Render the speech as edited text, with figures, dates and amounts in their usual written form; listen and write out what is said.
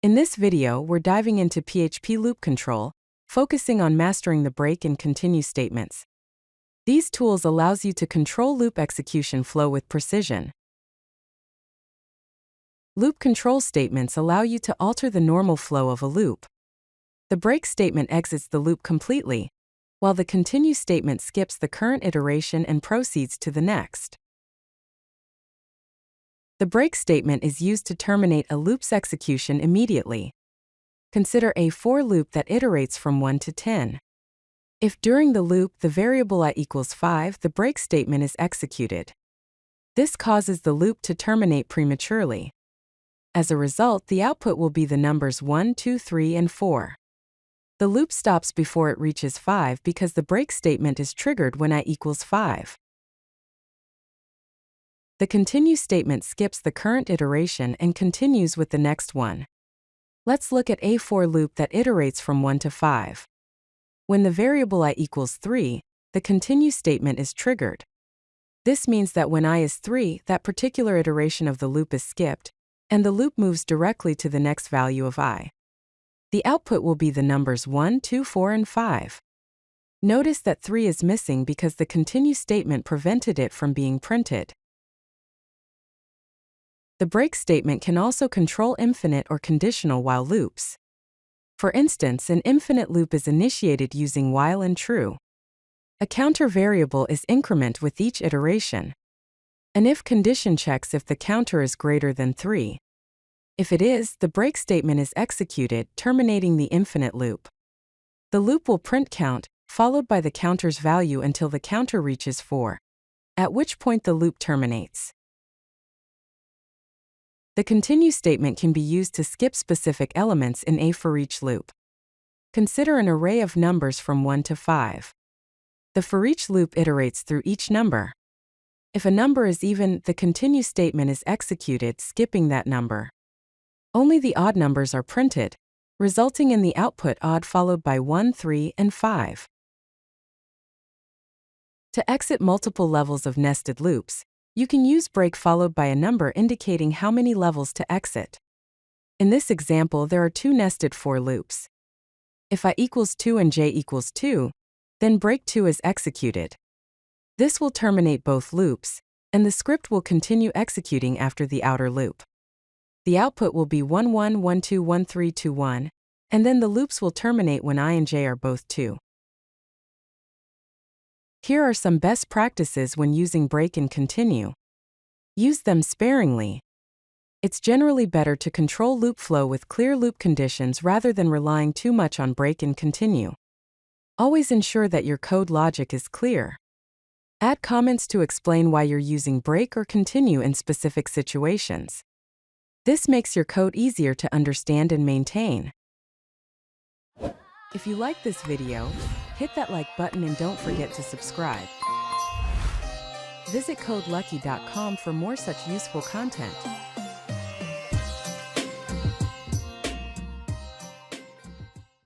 In this video, we're diving into PHP Loop Control, focusing on mastering the break and continue statements. These tools allows you to control loop execution flow with precision. Loop control statements allow you to alter the normal flow of a loop. The break statement exits the loop completely, while the continue statement skips the current iteration and proceeds to the next. The break statement is used to terminate a loop's execution immediately. Consider a for loop that iterates from 1 to 10. If during the loop the variable I equals 5, the break statement is executed. This causes the loop to terminate prematurely. As a result, the output will be the numbers 1, 2, 3, and 4. The loop stops before it reaches 5 because the break statement is triggered when I equals 5. The continue statement skips the current iteration and continues with the next one. Let's look at a for loop that iterates from 1 to 5. When the variable I equals 3, the continue statement is triggered. This means that when I is 3, that particular iteration of the loop is skipped, and the loop moves directly to the next value of I. The output will be the numbers 1, 2, 4, and 5. Notice that 3 is missing because the continue statement prevented it from being printed. The break statement can also control infinite or conditional while loops. For instance, an infinite loop is initiated using while and true. A counter variable is increment with each iteration. An if condition checks if the counter is greater than 3. If it is, the break statement is executed, terminating the infinite loop. The loop will print count, followed by the counter's value until the counter reaches 4, at which point the loop terminates. The continue statement can be used to skip specific elements in a Foreach loop. Consider an array of numbers from 1 to 5. The Foreach loop iterates through each number. If a number is even, the continue statement is executed, skipping that number. Only the odd numbers are printed, resulting in the output odd followed by 1, 3, and 5. To exit multiple levels of nested loops, you can use break followed by a number indicating how many levels to exit. In this example, there are 2 nested for loops. If I equals 2 and j equals 2, then break 2 is executed. This will terminate both loops, and the script will continue executing after the outer loop. The output will be 1, 1, 1, 2, 1, 3, 2, 1, and then the loops will terminate when I and j are both 2. Here are some best practices when using break and continue. Use them sparingly. It's generally better to control loop flow with clear loop conditions rather than relying too much on break and continue. Always ensure that your code logic is clear. Add comments to explain why you're using break or continue in specific situations. This makes your code easier to understand and maintain. If you like this video, hit that like button and don't forget to subscribe. Visit codelucky.com for more such useful content.